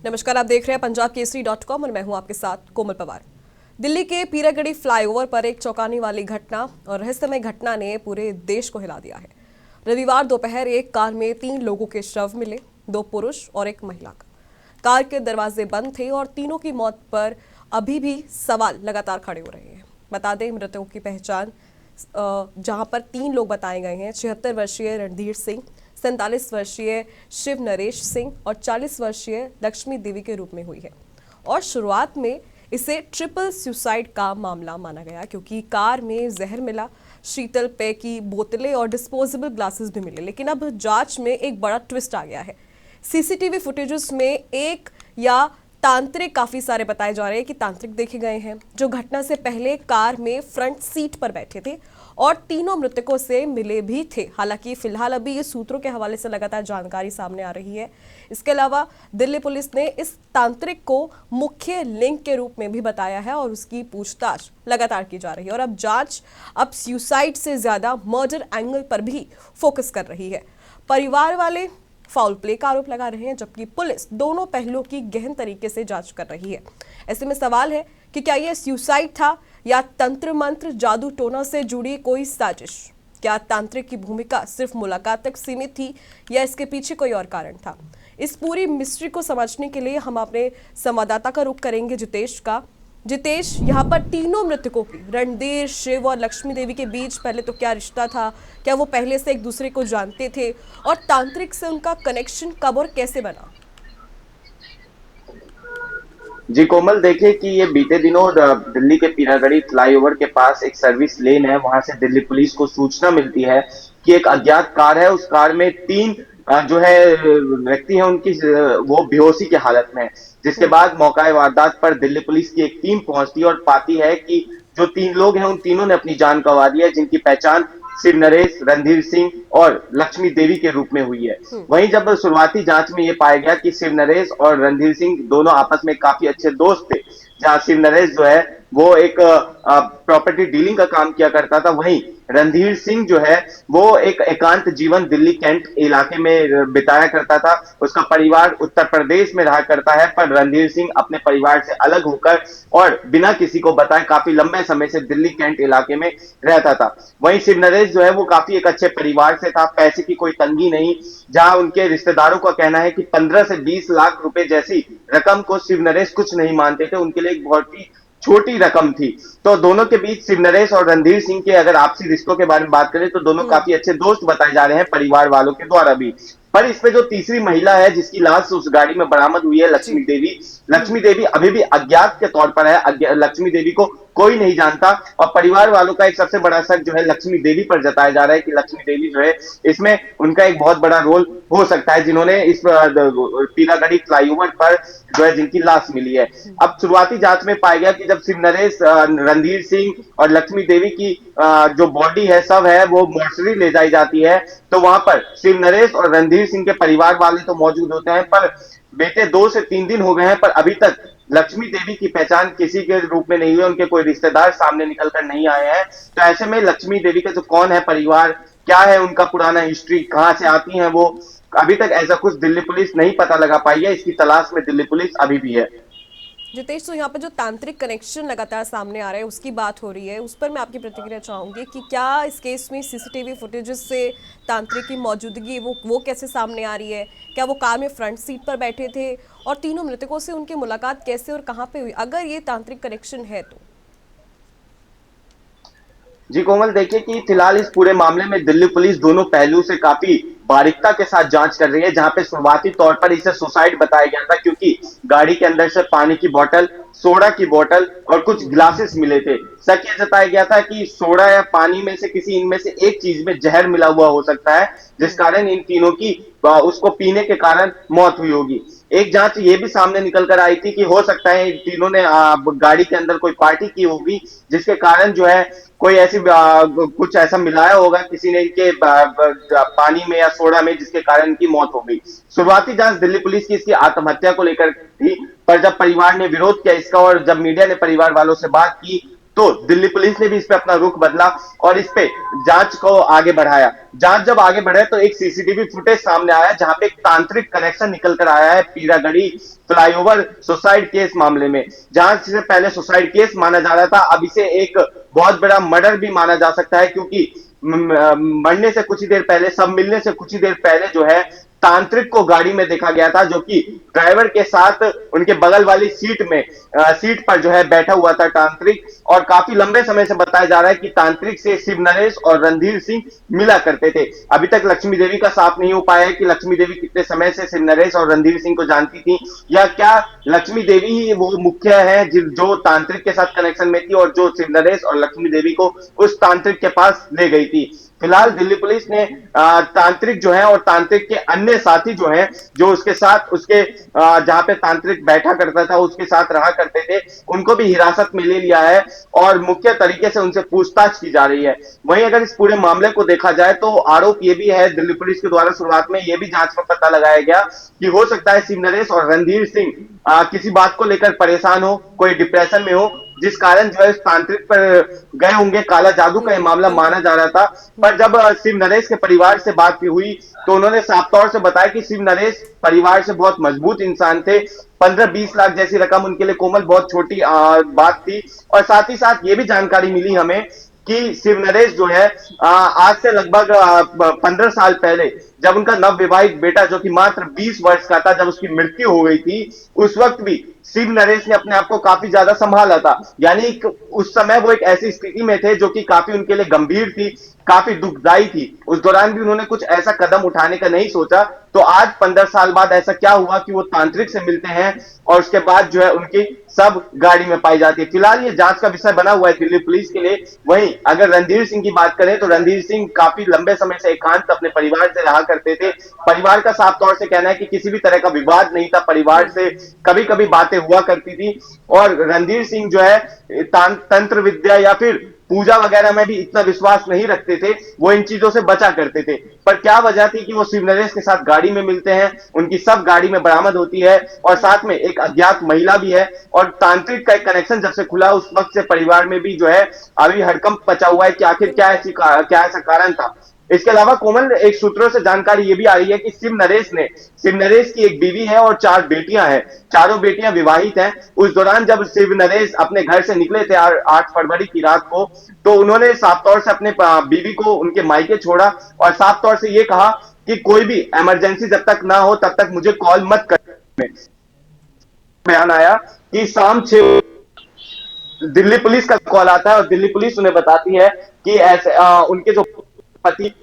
नमस्कार, आप देख रहे हैं पंजाब केसरी.com और मैं हूं आपके साथ कोमल पवार। दिल्ली के पीरागढ़ी फ्लाईओवर पर एक चौंकाने वाली घटना और रहस्यमय घटना ने पूरे देश को हिला दिया है। रविवार दोपहर एक कार में 3 लोगों के शव मिले, 2 पुरुष और एक महिला का। कार के दरवाजे बंद थे और तीनों की मौत पर अभी भी सवाल लगातार खड़े हो रहे हैं। बता दें, मृतकों की पहचान जहां पर 3 लोग बताए गए हैं। 76 वर्षीय रणधीर सिंह, 47 वर्षीय शिव नरेश सिंह और 40 वर्षीय लक्ष्मी देवी के रूप में हुई है। और शुरुआत में इसे ट्रिपल सुसाइड का मामला माना गया क्योंकि कार में जहर मिला, शीतल पेय की बोतलें और डिस्पोजेबल ग्लासेस भी मिले। लेकिन अब जांच में एक बड़ा ट्विस्ट आ गया है। सीसीटीवी फुटेजेस में एक या तांत्रिक काफी सारे बताए जा रहे हैं कि तांत्रिक देखे गए हैं जो घटना से पहले कार में फ्रंट सीट पर बैठे थे और तीनों मृतकों से मिले भी थे। हालांकि फिलहाल अभी ये सूत्रों के हवाले से लगातार जानकारी सामने आ रही है। इसके अलावा दिल्ली पुलिस ने इस तांत्रिक को मुख्य लिंक के रूप में भी बताया है और उसकी पूछताछ लगातार की जा रही है। और अब जांच सुसाइड से ज्यादा मर्डर एंगल पर भी फोकस कर रही है। परिवार वाले फाउल प्ले का आरोप लगा रहे हैं, जबकि पुलिस दोनों पहलुओं की गहन तरीके से जांच कर रही है। ऐसे में सवाल है कि क्या यह सुसाइड था या तंत्र मंत्र जादू टोना से जुड़ी कोई साजिश? क्या तांत्रिक की भूमिका सिर्फ मुलाकात तक सीमित थी या इसके पीछे कोई और कारण था? इस पूरी मिस्ट्री को समझने के लिए हम अपने संवाददाता का रुख करेंगे, जितेश का। जितेश, यहाँ पर तीनों मृतकों की, रणधीर, शिव और लक्ष्मी देवी के बीच पहले तो क्या रिश्ता था? क्या वो पहले से एक दूसरे को जानते थे? और तांत्रिक से उनका कनेक्शन कब और कैसे बना? जी कोमल, देखिए कि ये बीते दिनों दिल्ली के पीरागढ़ी फ्लाईओवर के पास एक सर्विस लेन है। वहां से दिल्ली पुलिस को सूचना मिलती है कि एक अज्ञात कार है। उस कार में 3 जो है व्यक्ति हैं, उनकी वो बेहोशी की हालत में है। जिसके बाद मौका वारदात पर दिल्ली पुलिस की एक टीम पहुंचती है और पाती है कि जो 3 लोग हैं उन तीनों ने अपनी जान गंवा दी है, जिनकी पहचान शिव नरेश, रणधीर सिंह और लक्ष्मी देवी के रूप में हुई है। वहीं जब शुरुआती जांच में यह पाया गया कि शिव नरेश और रणधीर सिंह दोनों आपस में काफी अच्छे दोस्त थे। जहां शिव नरेश जो है वो एक प्रॉपर्टी डीलिंग का काम किया करता था, वहीं रणधीर सिंह जो है वो एक एकांत जीवन दिल्ली कैंट इलाके में बिताया करता था। उसका परिवार उत्तर प्रदेश में रहा करता है, पर रणधीर सिंह अपने परिवार से अलग होकर और बिना किसी को बताए काफी लंबे समय से दिल्ली कैंट इलाके में रहता था। वहीं शिव नरेश जो है वो काफी एक अच्छे परिवार से था, पैसे की कोई तंगी नहीं। जहां उनके रिश्तेदारों का कहना है कि 15 से 20 लाख रुपए जैसी रकम को शिव नरेश कुछ नहीं मानते थे, उनके लिए एक बहुत ही छोटी रकम थी। तो दोनों के बीच शिव नरेश और रणधीर सिंह के अगर आपसी रिश्तों के बारे में बात करें तो दोनों काफी अच्छे दोस्त बताए जा रहे हैं परिवार वालों के द्वारा भी। पर इसमें जो तीसरी महिला है जिसकी लाश उस गाड़ी में बरामद हुई है, लक्ष्मी देवी। लक्ष्मी देवी अभी भी अज्ञात के तौर पर है। लक्ष्मी देवी को कोई नहीं जानता और परिवार वालों का एक सबसे बड़ा शक जो है लक्ष्मी देवी पर जताया जा रहा है कि लक्ष्मी देवी जो है इसमें उनका एक बहुत बड़ा रोल हो सकता है, जिन्होंने इस पीरागढ़ी फ्लाईओवर पर जो है जिनकी लाश मिली है। अब शुरुआती जांच में पाया गया कि जब शिव नरेश, रणधीर सिंह और लक्ष्मी देवी की जो बॉडी है, सब है, वो मोर्चरी ले जाई जाती है, तो वहां पर शिव नरेश और रणधीर सिंह के परिवार वाले तो मौजूद होते हैं, पर बेटे 2 से 3 दिन हो गए हैं, पर अभी तक लक्ष्मी देवी की पहचान किसी के रूप में नहीं हुई। उनके कोई रिश्तेदार सामने निकल कर नहीं आए हैं। तो ऐसे में लक्ष्मी देवी का जो कौन है परिवार, क्या है उनका पुराना हिस्ट्री, कहां से आती हैं वो, अभी तक ऐसा कुछ दिल्ली पुलिस नहीं पता लगा पाई है। इसकी तलाश में दिल्ली पुलिस अभी भी है। जितेश, तो यहाँ पर जो तांत्रिक कनेक्शन लगातार सामने आ रहे हैं उसकी बात हो रही है, उस पर मैं आपकी प्रतिक्रिया चाहूंगी कि क्या इस केस में सीसीटीवी फुटेजेस से तांत्रिक की मौजूदगी वो कैसे सामने आ रही है? क्या वो कार में फ्रंट सीट पर बैठे थे? और तीनों मृतकों से उनकी मुलाकात कैसे और कहाँ पे हुई, अगर ये तांत्रिक कनेक्शन है तो? जी कोमल, देखिए कि फिलहाल इस पूरे मामले में दिल्ली पुलिस दोनों पहलू से काफी बारीकता के साथ जांच कर रही है। जहां पे शुरुआती तौर पर इसे सुसाइड बताया गया था क्योंकि गाड़ी के अंदर से पानी की बोतल, सोडा की बोतल और कुछ ग्लासेस मिले थे। शक यह जताया गया था कि सोडा या पानी में से किसी इनमें से एक चीज में जहर मिला हुआ हो सकता है, जिस कारण इन तीनों की उसको पीने के कारण मौत हुई होगी। एक जांच ये भी सामने निकल कर आई थी कि हो सकता है इन तीनों ने गाड़ी के अंदर कोई पार्टी की होगी, जिसके कारण जो है कोई ऐसी कुछ ऐसा मिलाया होगा किसी ने इनके पानी में या सोडा में, जिसके कारण इनकी मौत हो गई। शुरुआती जांच दिल्ली पुलिस की इसकी आत्महत्या को लेकर थी, पर जब परिवार ने विरोध किया इसका और जब मीडिया ने परिवार वालों से बात की तो दिल्ली पुलिस ने भी इस पे अपना रुख बदला और इस पे जांच को आगे बढ़ाया। जांच जब आगे बढ़े तो एक सीसीटीवी फुटेज सामने आया जहां पे एक तांत्रिक कनेक्शन निकल कर आया है पीरागढ़ी फ्लाईओवर सुसाइड केस मामले में। जहां से पहले सुसाइड केस माना जा रहा था, अब इसे एक बहुत बड़ा मर्डर भी माना जा सकता है, क्योंकि मरने से कुछ ही देर पहले, सब मिलने से कुछ ही देर पहले जो है तांत्रिक को गाड़ी में देखा गया था, जो कि ड्राइवर के साथ उनके बगल वाली सीट पर जो है बैठा हुआ था तांत्रिक। और काफी लंबे समय से बताया जा रहा है कि तांत्रिक से शिव नरेश और रणधीर सिंह मिला करते थे। अभी तक लक्ष्मी देवी का साफ नहीं हो पाया है कि लक्ष्मी देवी कितने समय से शिव नरेश और रणधीर सिंह को जानती थी, या क्या लक्ष्मी देवी ही वो मुख्य है जो तांत्रिक के साथ कनेक्शन में थी और जो शिव नरेश और लक्ष्मी देवी को उस तांत्रिक के पास ले गई थी। फिलहाल दिल्ली पुलिस ने तांत्रिक जो है और तांत्रिक के अन्य साथी जो हैं, जो उसके साथ उसके जहां पे तांत्रिक बैठा करता था उसके साथ रहा करते थे, उनको भी हिरासत में ले लिया है और मुख्य तरीके से उनसे पूछताछ की जा रही है। वहीं अगर इस पूरे मामले को देखा जाए तो आरोप ये भी है दिल्ली पुलिस के द्वारा, शुरुआत में ये भी जांच में पता लगाया गया कि हो सकता है शिव नरेश और रणधीर सिंह किसी बात को लेकर परेशान हो, कोई डिप्रेशन में हो, जिस कारण जो है तांत्रिक पर गए होंगे। काला जादू का यह मामला माना जा रहा था। पर जब शिव नरेश के परिवार से बात हुई तो उन्होंने साफ तौर से बताया कि शिव नरेश परिवार से बहुत मजबूत इंसान थे। 15-20 लाख जैसी रकम उनके लिए कोमल बहुत छोटी बात थी। और साथ ही साथ ये भी जानकारी मिली हमें कि शिव नरेश जो है आज से लगभग 15 साल पहले, जब उनका नव विवाहित बेटा जो कि मात्र 20 वर्ष का था, जब उसकी मृत्यु हो गई थी, उस वक्त भी शिव नरेश ने अपने आप को काफी ज्यादा संभाला था। यानी उस समय वो एक ऐसी स्थिति में थे जो कि काफी उनके लिए गंभीर थी, काफी दुखदायी थी। उस दौरान भी उन्होंने कुछ ऐसा कदम उठाने का नहीं सोचा। तो आज 15 साल बाद ऐसा क्या हुआ कि वो तांत्रिक से मिलते हैं और उसके बाद जो है उनकी सब गाड़ी में पाई जाती है। फिलहाल ये जांच का विषय बना हुआ है दिल्ली पुलिस के लिए। वहीं अगर रणधीर सिंह की बात करें तो रणधीर सिंह काफी लंबे समय से एकांत अपने परिवार से रहा करते थे। परिवार का साफ तौर से कहना है कि किसी भी तरह का विवाद नहीं था, परिवार से कभी कभी बातें हुआ करती थी। और रणधीर सिंह जो है तंत्र विद्या या फिर पूजा वगैरह में भी इतना विश्वास नहीं रखते थे, वो इन चीजों से बचा करते थे। पर क्या वजह थी कि वो शिव नरेश के साथ गाड़ी में मिलते हैं, उनकी सब गाड़ी में बरामद होती है और साथ में एक अज्ञात महिला भी है। और तांत्रिक का एक कनेक्शन जब से खुला उस वक्त से परिवार में भी जो है अभी हड़कंप मचा हुआ है कि आखिर क्या ऐसा कारण था। इसके अलावा कोमल, एक सूत्रों से जानकारी ये भी आ रही है कि शिव नरेश की एक बीवी है और 4 बेटियां हैं। चारों बेटियां विवाहित हैं। उस दौरान जब शिव नरेश अपने घर से निकले थे 8 फरवरी की रात को, तो उन्होंने साफ तौर से अपने बीवी को उनके मायके छोड़ा और साफ तौर से ये कहा कि कोई भी इमरजेंसी जब तक ना हो तब तक मुझे कॉल मत कर। बयान आया कि शाम 6 दिल्ली पुलिस का कॉल आता है और दिल्ली पुलिस उन्हें बताती है कि ऐसे उनके जो पति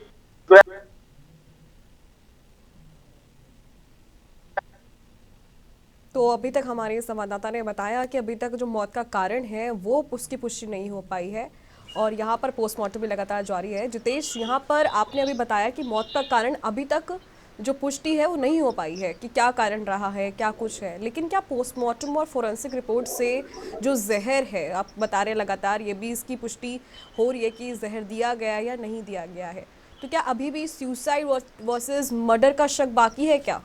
तो अभी तक हमारे संवाददाता ने बताया कि अभी तक जो मौत का कारण है वो उसकी पुष्टि नहीं हो पाई है और यहाँ पर पोस्टमार्टम भी लगातार जारी है। जितेश, यहाँ पर आपने अभी बताया कि मौत का कारण अभी तक जो पुष्टि है वो नहीं हो पाई है कि क्या कारण रहा है, क्या कुछ है, लेकिन क्या पोस्टमार्टम और फोरेंसिक रिपोर्ट से जो जहर है, आप बता रहे लगातार, ये भी इसकी पुष्टि हो रही है कि जहर दिया गया या नहीं दिया गया है? तो क्या अभी भी सुसाइड वर्सेस मर्डर का शक बाकी है क्या?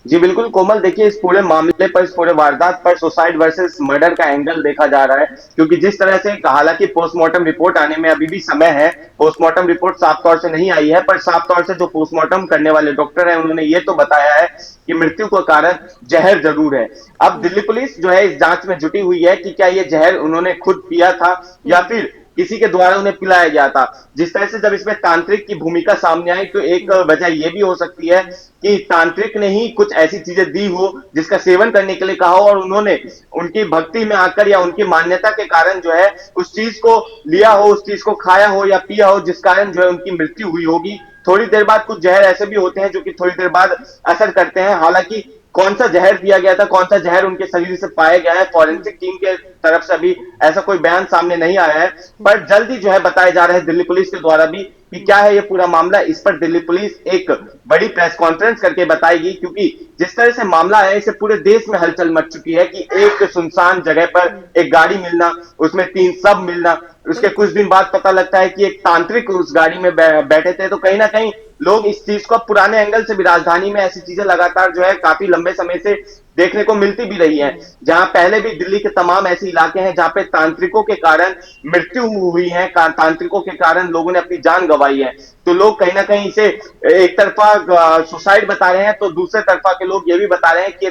जी बिल्कुल कोमल, देखिए इस पूरे मामले पर, इस पूरे वारदात पर सुसाइड वर्सेस मर्डर का एंगल देखा जा रहा है। क्योंकि जिस तरह से, हालांकि पोस्टमार्टम रिपोर्ट आने में अभी भी समय है, पोस्टमार्टम रिपोर्ट साफ तौर से नहीं आई है, पर साफ तौर से जो पोस्टमार्टम करने वाले डॉक्टर हैं उन्होंने ये तो बताया है कि मृत्यु का कारण जहर जरूर है। अब दिल्ली पुलिस जो है इस जांच में जुटी हुई है कि क्या ये जहर उन्होंने खुद पिया था या फिर किसी के द्वारा उन्हें पिलाया गया था। जिस तरह से जब इसमें तांत्रिक की भूमिका सामने आई तो एक वजह यह भी हो सकती है कि तांत्रिक ने ही कुछ ऐसी चीजें दी हो जिसका सेवन करने के लिए कहा हो और उन्होंने उनकी भक्ति में आकर या उनकी मान्यता के कारण जो है उस चीज को लिया हो, उस चीज को खाया हो या पिया हो, जिस कारण जो है उनकी मृत्यु हुई होगी। थोड़ी देर बाद कुछ जहर ऐसे भी होते हैं जो कि थोड़ी देर बाद असर करते हैं। हालांकि कौन सा जहर दिया गया था, कौन सा जहर उनके शरीर से पाया गया है, फॉरेंसिक टीम के तरफ से अभी ऐसा कोई बयान सामने नहीं आया है। पर जल्द ही जो है बताया जा रहा है दिल्ली पुलिस के द्वारा भी कि क्या है ये पूरा मामला। इस पर दिल्ली पुलिस एक बड़ी प्रेस कॉन्फ्रेंस करके बताएगी, क्योंकि जिस तरह से मामला है इसे पूरे देश में हलचल मच चुकी है कि एक सुनसान जगह पर एक गाड़ी मिलना, उसमें 3 शव मिलना, उसके कुछ दिन बाद पता लगता है कि एक तांत्रिक उस गाड़ी में बैठे थे। तो कहीं ना कहीं लोग इस चीज को पुराने एंगल से भी, राजधानी में ऐसी चीजें लगातार जो है काफी लंबे समय से देखने को मिलती भी रही है, जहां पहले भी दिल्ली के तमाम ऐसे इलाके हैं जहां पे तांत्रिकों के कारण मृत्यु हुई है, तांत्रिकों के कारण लोगों ने अपनी जान गंवाई है। तो लोग कहीं ना कहीं इसे एक तरफा सुसाइड बता रहे हैं, तो दूसरे तरफा के लोग ये भी बता रहे हैं कि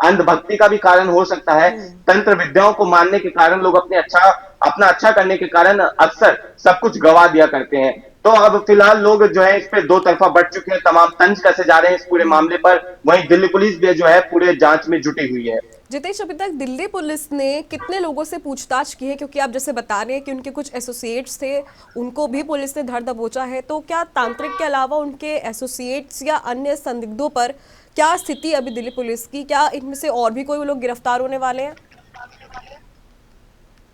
अंधभक्ति का भी कारण हो सकता है। तंत्र विद्याओं को मानने के कारण लोग अपना अच्छा करने के कारण अक्सर सब कुछ गवा दिया करते हैं। तो अब फिलहाल लोग जो है इस पे दो तरफा बढ़ चुके हैं, तमाम तंज कसे जा रहे हैं इस पूरे मामले पर। वहीं दिल्ली पुलिस भी जो है पूरे जांच में जुटी हुई है। जितेश, अभी तक दिल्ली पुलिस ने कितने लोगों से पूछताछ की है? क्योंकि आप जैसे बता रहे हैं कि उनके कुछ एसोसिएट्स थे, उनको भी पुलिस ने धर दबोचा है, तो क्या तांत्रिक के अलावा उनके एसोसिएट्स या अन्य संदिग्धों पर क्या स्थिति अभी दिल्ली पुलिस की? क्या इनमें से और भी कोई लोग गिरफ्तार होने वाले हैं?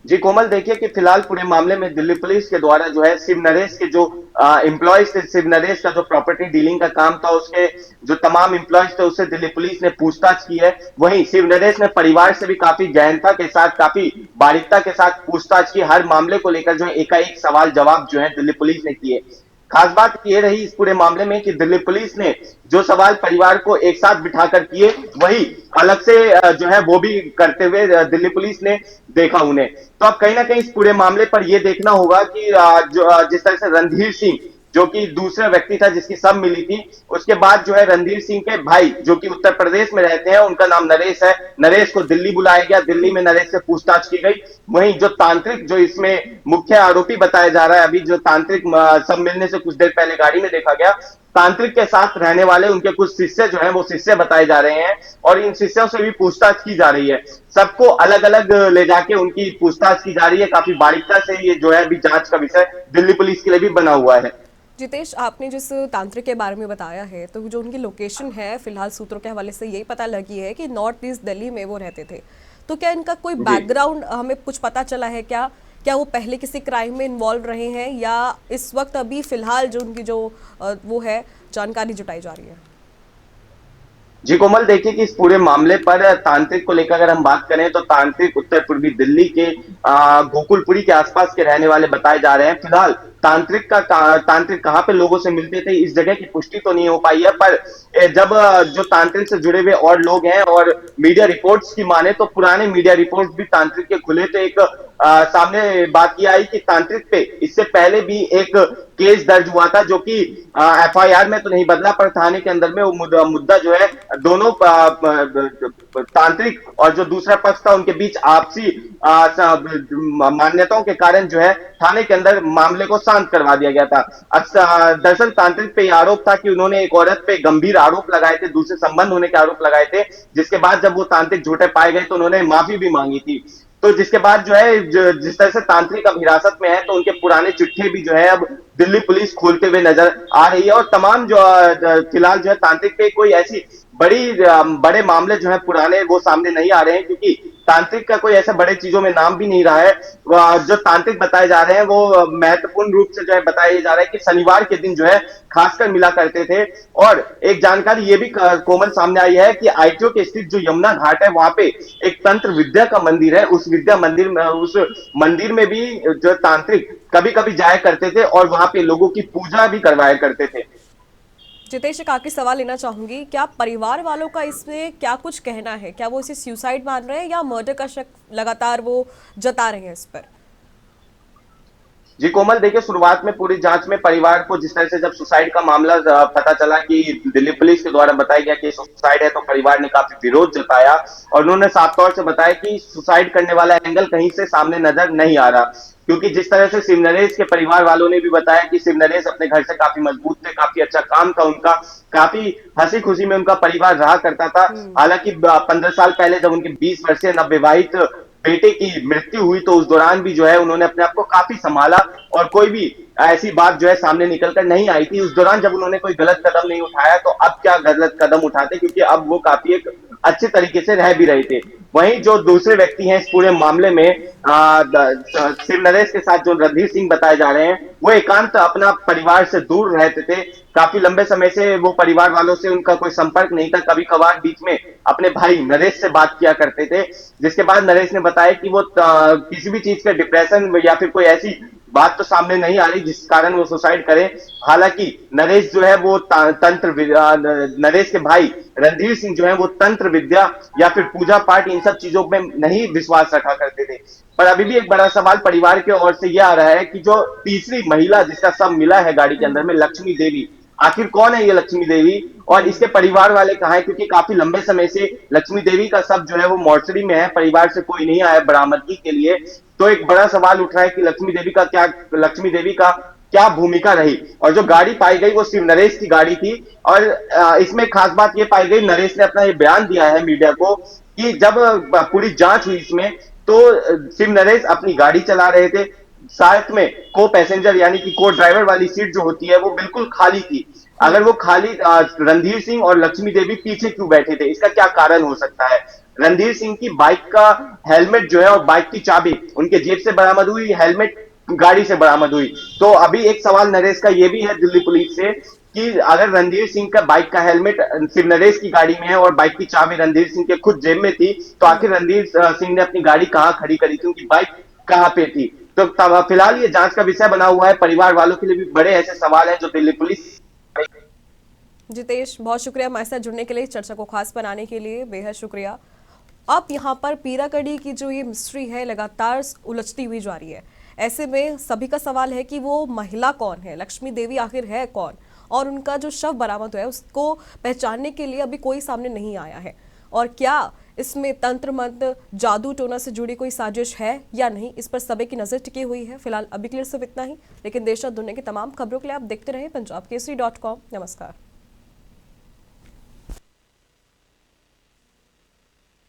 जी कोमल, देखिए कि फिलहाल पूरे मामले में दिल्ली पुलिस के द्वारा जो है शिव नरेश के जो एम्प्लॉयज थे, शिव नरेश का जो प्रॉपर्टी डीलिंग का काम था, उसके जो तमाम एम्प्लॉयज थे उससे दिल्ली पुलिस ने पूछताछ की है। वहीं शिव नरेश ने परिवार से भी काफी गहनता के साथ, काफी बारीकता के साथ पूछताछ की। हर मामले को लेकर जो है एकाएक सवाल जवाब जो है दिल्ली पुलिस ने किए। खास बात ये रही इस पूरे मामले में कि दिल्ली पुलिस ने जो सवाल परिवार को एक साथ बिठाकर किए, वही अलग से जो है वो भी करते हुए दिल्ली पुलिस ने देखा उन्हें। तो अब कहीं ना कहीं इस पूरे मामले पर यह देखना होगा कि जिस तरह से रणधीर सिंह, जो कि दूसरा व्यक्ति था जिसकी सब मिली थी, उसके बाद जो है रणधीर सिंह के भाई जो कि उत्तर प्रदेश में रहते हैं, उनका नाम नरेश है, नरेश को दिल्ली बुलाया गया, दिल्ली में नरेश से पूछताछ की गई। वहीं जो तांत्रिक, जो इसमें मुख्य आरोपी बताया जा रहा है, अभी जो तांत्रिक सब मिलने से कुछ देर पहले गाड़ी में देखा गया, तांत्रिक के साथ रहने वाले उनके कुछ शिष्य जो हैं वो शिष्य बताए जा रहे हैं, और इन शिष्यों से भी पूछताछ की जा रही है। सबको अलग अलग ले जाके उनकी पूछताछ की जा रही है काफी बारीकता से। ये जो है अभी जांच का विषय दिल्ली पुलिस के लिए भी बना हुआ है। जितेश, आपने जिस तांत्रिक के बारे में बताया है, तो जो उनकी लोकेशन है, फिलहाल सूत्रों के हवाले से यही पता लगी है कि नॉर्थ ईस्ट दिल्ली में वो रहते थे। तो क्या इनका कोई बैकग्राउंड हमें कुछ पता चला है? क्या क्या वो पहले किसी क्राइम में इन्वॉल्व रहे हैं, या इस वक्त अभी फिलहाल जो उनकी जो वो है जानकारी जुटाई जा रही है? जी कोमल, देखिए कि इस पूरे मामले पर तांत्रिक को लेकर अगर हम बात करें तो तांत्रिक उत्तर पूर्वी दिल्ली के गोकुलपुरी के आसपास के रहने वाले बताए जा रहे हैं। फिलहाल तांत्रिक कहाँ पे लोगों से मिलते थे इस जगह की पुष्टि तो नहीं हो पाई है, पर जब जो तांत्रिक से जुड़े हुए और लोग हैं और मीडिया रिपोर्ट्स की माने तो पुराने मीडिया रिपोर्ट्स भी तांत्रिक के खुले थे। एक सामने बात यह आई कि तांत्रिक पे इससे पहले भी एक केस दर्ज हुआ था, जो कि एफआईआर में तो नहीं बदला, पर थाने के अंदर में वो मुद्दा जो है दोनों तांत्रिक और जो दूसरा पक्ष था उनके बीच आपसी मान्यताओं के कारण जो है थाने के अंदर मामले को शांत करवा दिया गया था। दरअसल तांत्रिक पे आरोप था कि उन्होंने एक औरत पे गंभीर आरोप लगाए थे, दूसरे संबंध होने के आरोप लगाए थे, जिसके बाद जब वो तांत्रिक झूठे पाए गए तो उन्होंने माफी भी मांगी थी। तो जिसके बाद जो है जिस तरह से तांत्रिक अब हिरासत में है, तो उनके पुराने चिट्ठे भी जो है अब दिल्ली पुलिस खोलते हुए नजर आ रही है। और तमाम जो फिलहाल जो है तांत्रिक पे कोई ऐसी बड़े मामले जो है पुराने वो सामने नहीं आ रहे हैं, क्योंकि तांत्रिक का कोई ऐसे बड़े चीजों में नाम भी नहीं रहा है। जो तांत्रिक बताए जा रहे हैं वो महत्वपूर्ण रूप से जो है बताया जा रहा है कि शनिवार के दिन जो है खासकर मिला करते थे। और एक जानकारी ये भी कोमल सामने आई है कि आईटीओ के स्थित जो यमुना घाट है वहां पे एक तंत्र विद्या का मंदिर है, उस मंदिर में भी जो तांत्रिक कभी कभी जाया करते थे और वहां पे लोगों की पूजा भी करवाया करते थे। जितेश, एक आखिरी सवाल लेना चाहूंगी, क्या परिवार वालों का इसमें क्या कुछ कहना है? क्या वो इसे सुसाइड मान रहे हैं या मर्डर का शक लगातार वो जता रहे हैं इस पर? जी कोमल, देखिए शुरुआत में पूरी जांच में परिवार को जिस तरह से जब सुसाइड का मामला पता चला कि दिल्ली पुलिस के द्वारा बताया गया कि सुसाइड है, तो परिवार ने काफी विरोध जताया और उन्होंने साफ तौर से बताया कि सुसाइड करने वाला एंगल कहीं से सामने नजर नहीं आ रहा। क्योंकि जिस तरह से शिव नरेश के परिवार वालों ने भी बताया कि शिव नरेश अपने घर से काफी मजबूत थे, काफी अच्छा काम था उनका, काफी हंसी खुशी में उनका परिवार रहा करता था। हालांकि 15 साल पहले जब उनके 20 वर्षीय नवविवाहित बेटे की मृत्यु हुई तो उस दौरान भी जो है उन्होंने अपने आप को काफी संभाला और कोई भी ऐसी बात जो है सामने निकलकर नहीं आई थी। उस दौरान जब उन्होंने कोई गलत कदम नहीं उठाया तो अब क्या गलत कदम उठाते, क्योंकि अब वो काफी एक अच्छे तरीके से रह भी रहे थे। वहीं जो दूसरे व्यक्ति हैं इस पूरे मामले में शिव नरेश के साथ जो रणधीर सिंह बताए जा रहे हैं, वो एकांत अपना परिवार से दूर रहते थे। काफी लंबे समय से वो परिवार वालों से उनका कोई संपर्क नहीं था, कभी कभार बीच में अपने भाई नरेश से बात किया करते थे। जिसके बाद नरेश ने बताया कि वो किसी भी चीज के डिप्रेशन या फिर कोई ऐसी बात तो सामने नहीं आ रही जिस कारण वो सुसाइड करे। हालांकि नरेश जो है वो नरेश के भाई रणधीर सिंह जो है वो तंत्र विद्या या फिर पूजा पाठ इन सब चीजों में नहीं विश्वास रखा करते थे। पर अभी भी एक बड़ा सवाल परिवार की ओर से यह आ रहा है कि जो तीसरी महिला जिसका शव मिला है गाड़ी के अंदर में, लक्ष्मी देवी, आखिर कौन है ये लक्ष्मी देवी और इसके परिवार वाले कहाँ हैं? क्योंकि काफी लंबे समय से लक्ष्मी देवी का शव जो है वो मोर्चरी में है, परिवार से कोई नहीं आया बरामदगी के लिए। तो एक बड़ा सवाल उठ रहा है कि लक्ष्मी देवी का क्या भूमिका रही। और जो गाड़ी पाई गई वो सिर्फ नरेश की गाड़ी थी। और इसमें खास बात ये पाई गई, नरेश ने अपना ये बयान दिया है मीडिया को कि जब पूरी जांच हुई इसमें तो सिर्फ नरेश अपनी गाड़ी चला रहे थे, साथ में को पैसेंजर यानी कि को ड्राइवर वाली सीट जो होती है वो बिल्कुल खाली थी। अगर वो खाली रणधीर सिंह और लक्ष्मी देवी पीछे क्यों बैठे थे, इसका क्या कारण हो सकता है? रणधीर सिंह की बाइक का हेलमेट जो है और बाइक की चाबी उनके जेब से बरामद हुई, हेलमेट गाड़ी से बरामद हुई। तो अभी एक सवाल नरेश का ये भी है दिल्ली पुलिस से कि अगर रणधीर सिंह का बाइक का हेलमेट सिर्फ नरेश की गाड़ी में है और बाइक की चाबी रणधीर सिंह के खुद जेब में थी, तो आखिर रणधीर सिंह ने अपनी गाड़ी कहां खड़ी करी थी, उनकी बाइक कहां पे थी? तो फिलहाल ये जांच का विषय बना हुआ है। परिवार वालों के लिए भी बड़े ऐसे सवाल हैं जो दिल्ली पुलिस। जितेश, बहुत शुक्रिया हमारे साथ जुड़ने के लिए, चर्चा को खास बनाने के लिए बेहद शुक्रिया। अब यहाँ पर पीराकड़ी की जो ये मिस्ट्री है लगातार उलझती हुई जा रही है। ऐसे में सभी का सवाल है कि वो महिला कौन है, लक्ष्मी देवी आखिर है कौन, और उनका जो शव बरामद हुआ है उसको पहचानने के लिए अभी कोई सामने नहीं आया है। और क्या इसमें तंत्र मंत्र जादू टोना से जुड़ी कोई साजिश है या नहीं, इस पर सभी की नजर टिकी हुई है। फिलहाल अभी के लिए सिर्फ इतना ही, लेकिन देश और दुनिया की तमाम खबरों के लिए आप देखते रहे पंजाब केसरी.com। नमस्कार।